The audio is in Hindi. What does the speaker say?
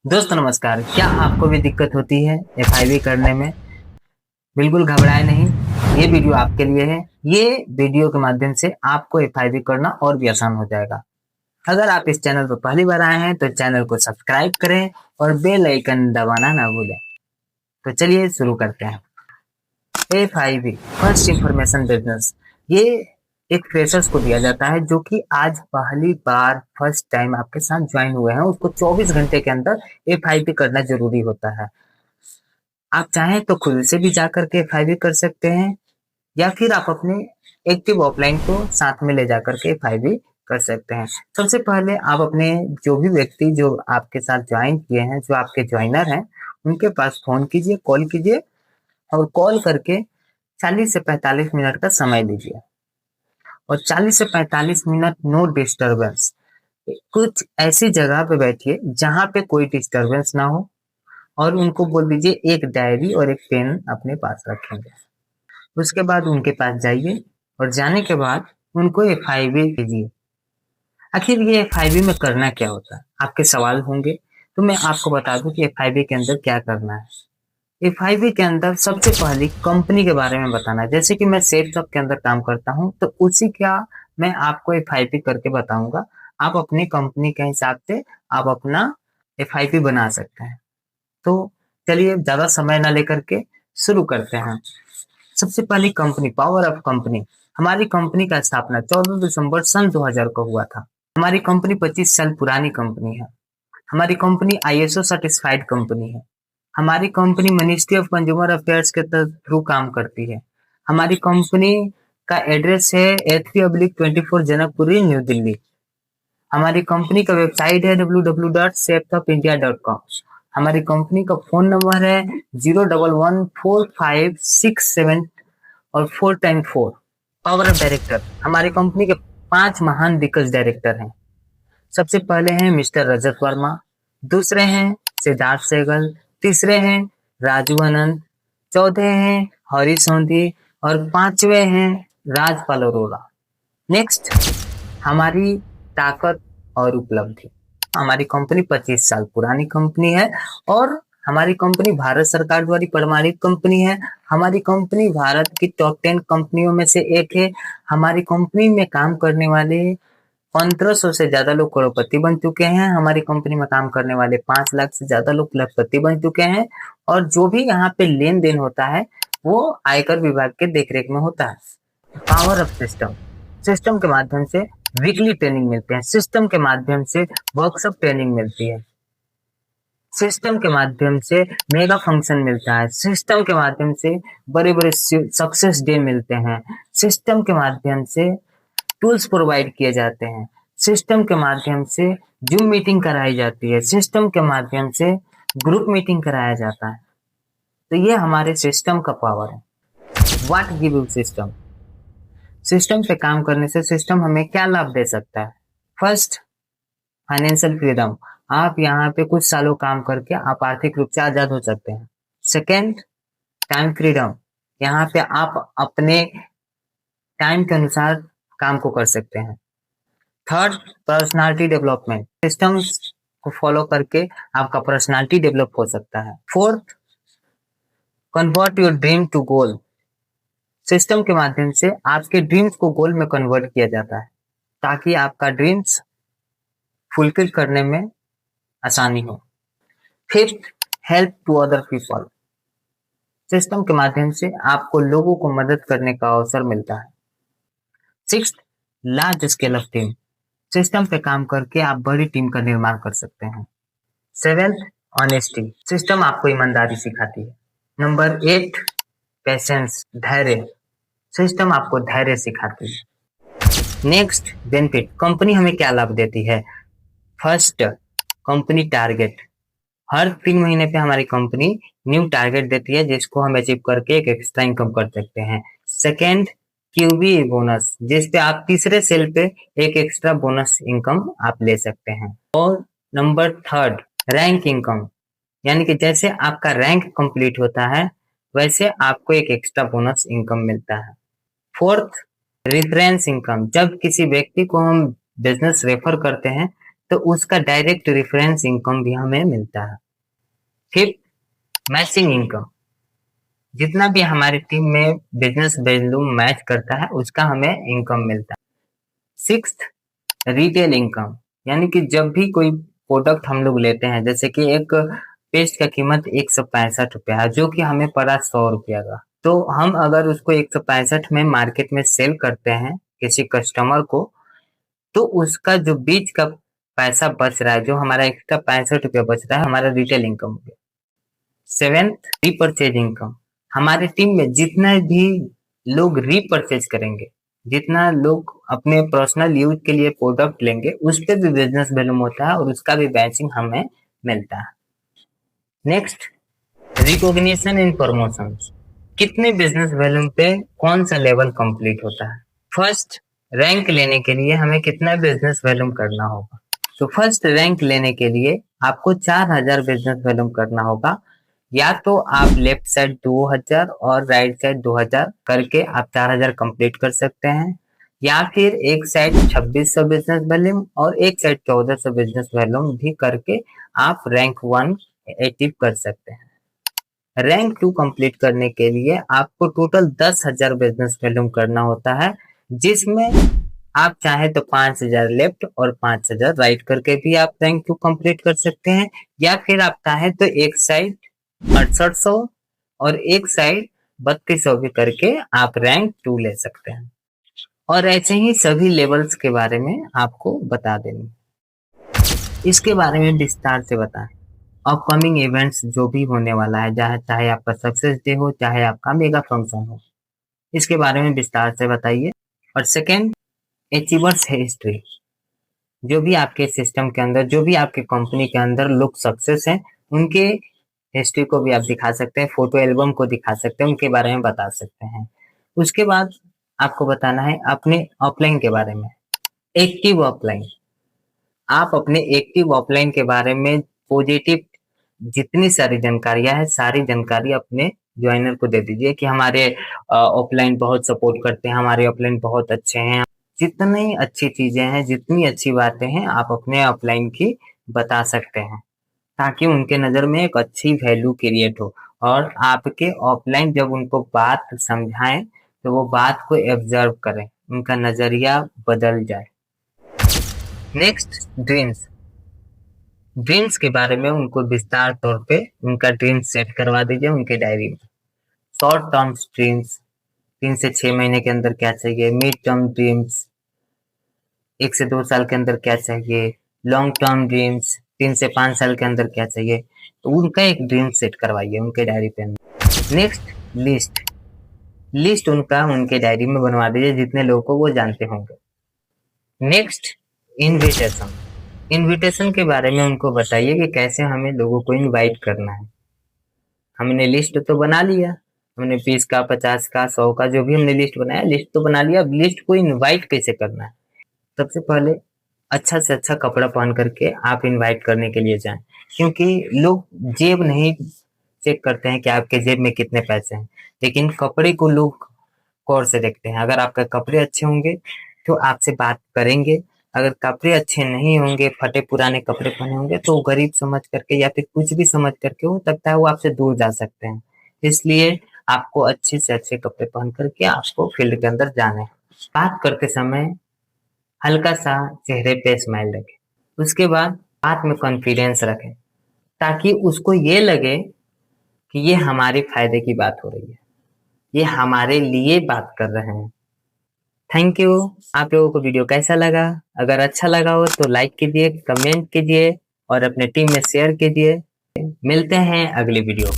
दोस्तों नमस्कार। क्या आपको भी दिक्कत होती है एफआईवी करने में? बिल्कुल घबराए नहीं, ये वीडियो आपके लिए है। ये वीडियो के माध्यम से आपको एफआईवी करना और भी आसान हो जाएगा। अगर आप इस चैनल पर पहली बार आए हैं तो चैनल को सब्सक्राइब करें और बेल आइकन दबाना ना भूलें। तो चलिए शुरू करते हैं। एफआईवी फर्स्ट इंफॉर्मेशन बिजनेस, ये एक फ्रेशर्स को दिया जाता है जो कि आज पहली बार फर्स्ट टाइम आपके साथ ज्वाइन हुए हैं। उसको 24 घंटे के अंदर एफआईवी करना जरूरी होता है। आप चाहें तो खुद से भी जाकर के एफआईवी कर सकते हैं या फिर आप अपने एक्टिव ऑफलाइन को साथ में ले जाकर के एफआईवी कर सकते हैं। सबसे पहले आप अपने जो भी व्यक्ति जो आपके साथ ज्वाइन किए हैं, जो आपके ज्वाइनर हैं, उनके पास फोन कीजिए, कॉल कीजिए और कॉल करके 40 से 45 मिनट का समय लीजिए और 40 से 45 मिनट नो डिस्टरबेंस। कुछ ऐसी जगह पे बैठिए जहां पे कोई डिस्टरबेंस ना हो और उनको बोल दीजिए एक डायरी और एक पेन अपने पास रखेंगे। उसके बाद उनके पास जाइए और जाने के बाद उनको एफआईवी कीजिए। आखिर ये एफआईवी में करना क्या होता है, आपके सवाल होंगे, तो मैं आपको बता दूं कि एफआईवी के अंदर क्या करना है। एफआईवी के अंदर सबसे पहले कंपनी के बारे में बताना है। जैसे कि मैं सेफ शॉप के अंदर काम करता हूं तो उसी का मैं आपको एफआईवी करके बताऊंगा। आप अपनी कंपनी के हिसाब से आप अपना एफआईवी बना सकते हैं। तो चलिए ज्यादा समय ना लेकर के शुरू करते हैं। सबसे पहली कंपनी, पावर ऑफ कंपनी। हमारी कंपनी का स्थापना 14 दिसंबर सन 2000 को हुआ था। हमारी कंपनी 25 साल पुरानी कंपनी है। हमारी कंपनी आईएसओ सर्टिफाइड कंपनी है। हमारी company ministry of consumer affairs के थ्रू काम करती है। हमारी कंपनी का एड्रेस है A3/24 जनकपुरी, न्यू दिल्ली। हमारी कंपनी का वेबसाइट है www.safetopindia.com। हमारी कंपनी का फोन नंबर है 0114567 और 4x4। पावर ऑफ डायरेक्टर, हमारी कंपनी के 5 महान दिग्गज डायरेक्टर हैं। सबसे पहले हैं मिस्टर रजत वर्मा, दूसरे हैं सिद्धार्थ सहगल, तीसरे हैं राजू आनंद, चौथे हैं हरी सोंधी और पांचवे हैं राजपाल अरोड़ा। नेक्स्ट, हमारी ताकत और उपलब्धि। हमारी कंपनी 25 साल पुरानी कंपनी है और हमारी कंपनी भारत सरकार द्वारा प्रमाणित कंपनी है। हमारी कंपनी भारत की टॉप 10 कंपनियों में से एक है। हमारी कंपनी में काम करने वाले 1500 से ज्यादा लोग करोड़पति बन चुके हैं। हमारी कंपनी में काम करने वाले 5 लाख से ज्यादा लोग लखपति बन चुके हैं और जो भी यहाँ पे लेन देन होता है वो आयकर विभाग के देखरेख में होता है। पावर ऑफ सिस्टम, सिस्टम के माध्यम से वीकली ट्रेनिंग मिलते हैं। सिस्टम के माध्यम से वर्कशॉप ट्रेनिंग मिलती है। सिस्टम के माध्यम से मेगा फंक्शन मिलता है। सिस्टम के माध्यम से बड़े बड़े सक्सेस डे मिलते हैं। सिस्टम के माध्यम से टूल्स प्रोवाइड किए जाते हैं। सिस्टम के माध्यम से जूम मीटिंग कराई जाती है। सिस्टम के माध्यम से ग्रुप मीटिंग कराया जाता है। तो ये हमारे सिस्टम का पावर है। What give you system? System पे काम करने से सिस्टम हमें क्या लाभ दे सकता है? First, financial freedom. आप यहाँ पे कुछ सालों काम करके आप आर्थिक रूप से आजाद हो सकते हैं। Second, time freedom. यहाँ पे आप अपने टाइम के अनुसार काम को कर सकते हैं। Third, personality development. सिस्टम्स को फॉलो करके आपका पर्सनालिटी डेवलप हो सकता है। Fourth, convert your dream to goal. System के माध्यम से आपके ड्रीम्स को गोल में कन्वर्ट किया जाता है ताकि आपका ड्रीम्स फुलफिल करने में आसानी हो। Fifth, help to other people. System के माध्यम से आपको लोगों को मदद करने का अवसर मिलता है। Sixth, large scale of team. System पे काम करके आप बड़ी टीम का निर्माण कर सकते हैं। Seventh, honesty. सिस्टम आपको ईमानदारी सिखाती है। नंबर 8, पेशेंस, धैर्य। सिस्टम आपको धैर्य सिखाती है। Next, benefit. कंपनी हमें क्या लाभ देती है? First, company target. हर 3 महीने पे हमारी कंपनी न्यू टारगेट देती है जिसको हम अचीव करके एक एक्स्ट्रा इनकम कर सकते हैं। सेकेंड, क्यूबी बोनस, जिस पे आप तीसरे सेल पे एक एक्स्ट्रा बोनस इनकम आप ले सकते हैं। और नंबर थर्ड, रैंक इनकम, यानी कि जैसे आपका रैंक कंप्लीट होता है वैसे आपको एक एक्स्ट्रा बोनस इनकम मिलता है। Fourth, reference income. जब किसी व्यक्ति को हम बिजनेस रेफर करते हैं तो उसका डायरेक्ट रेफरेंस इनकम भी हमें मिलता है। फिफ्थ, मैचिंग इनकम, जितना भी हमारी टीम में बिजनेस वैल्यू मैच करता है उसका हमें इनकम मिलता है। सिक्स्थ, रिटेल इनकम, यानी कि जब भी कोई प्रोडक्ट हम लोग लेते हैं, जैसे कि एक पेस्ट का कीमत 165 रुपया है जो कि हमें पड़ा 100 रुपया का, तो हम अगर उसको 165 में मार्केट में सेल करते हैं किसी कस्टमर को, तो उसका जो बीच का पैसा बच रहा है, जो हमारा एक्स्ट्रा 65 रुपया बच रहा है, हमारा रिटेल इनकम हो गया। सेवेंथ, रीपरचेज इनकम, हमारे टीम में जितना भी लोग रीपरचेज करेंगे, जितना लोग अपने पर्सनल यूज के लिए प्रोडक्ट लेंगे, उस पर भी बिजनेस वैल्यूम होता है और उसका भी बैचिंग हमें मिलता है। नेक्स्ट, रिकॉग्निशन इन प्रमोशन, कितने बिजनेस वैल्यूम पे कौन सा लेवल कंप्लीट होता है। फर्स्ट रैंक लेने के लिए हमें कितना बिजनेस वैल्यूम करना होगा। तो फर्स्ट रैंक लेने के लिए आपको 4000 बिजनेस वैल्यूम करना होगा। या तो आप लेफ्ट साइड 2000 और राइट साइड 2000 करके आप 4000 कंप्लीट कर सकते हैं, या फिर एक साइड 2600 बिजनेस वैल्यूम और एक साइड 1400 बिजनेस वैल्यूम भी करके आप रैंक 1 अचीव कर सकते हैं। रैंक 2 कंप्लीट करने के लिए आपको टोटल 10,000 बिजनेस वैल्यूम करना होता है, जिसमें आप चाहे तो 5000 लेफ्ट और 5000 राइट करके भी आप रैंक 2 कंप्लीट कर सकते हैं, या फिर आप चाहे तो एक साइड 6800 और एक साइड 3200 भी करके आप रैंक 2 ले सकते हैं। और ऐसे ही सभी लेवल्स के बारे में आपको बता देंगे। इसके बारे में विस्तार से बताएं। अपकमिंग इवेंट्स जो भी होने वाला है, चाहे आपका सक्सेस डे हो, चाहे आपका मेगा फंक्शन हो, इसके बारे में विस्तार से बताइए। और सेकेंड, अचीवर्स हिस्ट्री, जो भी आपके सिस्टम के अंदर, जो भी आपके कंपनी के अंदर लोग सक्सेस हैं, उनके हिस्ट्री को भी आप दिखा सकते हैं, फोटो एल्बम को दिखा सकते हैं, उनके बारे में बता सकते हैं। उसके बाद आपको बताना है अपने ऑफलाइन के बारे में। एक्टिव ऑफलाइन, आप अपने एक्टिव ऑफलाइन के बारे में पॉजिटिव जितनी सारी जानकारियां है, सारी जानकारी अपने ज्वाइनर को दे दीजिए कि हमारे ऑफलाइन बहुत सपोर्ट करते हैं, हमारे ऑफलाइन बहुत अच्छे हैं। जितनी अच्छी चीजें हैं, जितनी अच्छी बातें हैं, आप अपने ऑफलाइन की बता सकते हैं, ताकि उनके नज़र में एक अच्छी वैल्यू क्रिएट हो और आपके ऑफलाइन जब उनको बात समझाएं तो वो बात को ऑब्जर्व करें, उनका नज़रिया बदल जाए। नेक्स्ट, ड्रीम्स, ड्रीम्स के बारे में उनको विस्तार तौर पे उनका ड्रीम सेट करवा दीजिए उनके डायरी में। शॉर्ट टर्म ड्रीम्स, 3 से 6 महीने के अंदर क्या चाहिए। मिड टर्म ड्रीम्स, 1 से 2 साल के अंदर क्या चाहिए। लॉन्ग टर्म ड्रीम्स, 3 से 5 साल के अंदर क्या चाहिए। तो उनका एक ड्रीम सेट करवाइए उनके डायरी पे। नेक्स्ट, लिस्ट, लिस्ट उनका उनके डायरी में बनवा दीजिए जितने लोगों को वो जानते होंगे। नेक्स्ट, इनविटेशन, इनविटेशन के बारे में उनको बताइए कि कैसे हमें लोगों को इनवाइट करना है। हमने लिस्ट तो बना लिया, हमने 20 का, 50 का, 100 का, जो भी हमने लिस्ट बनाया, लिस्ट तो बना लिया। अब लिस्ट को इनवाइट कैसे करना है। सबसे पहले अच्छा से अच्छा कपड़ा पहन करके आप इनवाइट करने के लिए जाएं, क्योंकि लोग जेब नहीं चेक करते हैं कि आपके जेब में कितने पैसे हैं, लेकिन कपड़े को लोग गौर से देखते हैं। अगर आपके कपड़े अच्छे होंगे तो आपसे बात करेंगे, अगर कपड़े अच्छे नहीं होंगे, फटे पुराने कपड़े पहने होंगे, तो गरीब समझ करके या फिर कुछ भी समझ करके हो सकता है वो आपसे दूर जा सकते हैं। इसलिए आपको अच्छे से अच्छे कपड़े पहन करके आपको फील्ड के अंदर जाना है। बात करते समय हल्का सा चेहरे पे स्माइल रखें, उसके बाद बात में कॉन्फिडेंस रखें, ताकि उसको ये लगे कि ये हमारे फायदे की बात हो रही है, ये हमारे लिए बात कर रहे हैं। Thank you. आप लोगों को वीडियो कैसा लगा? अगर अच्छा लगा हो तो लाइक कीजिए, कमेंट कीजिए और अपने टीम में शेयर कीजिए। मिलते हैं अगली वीडियो।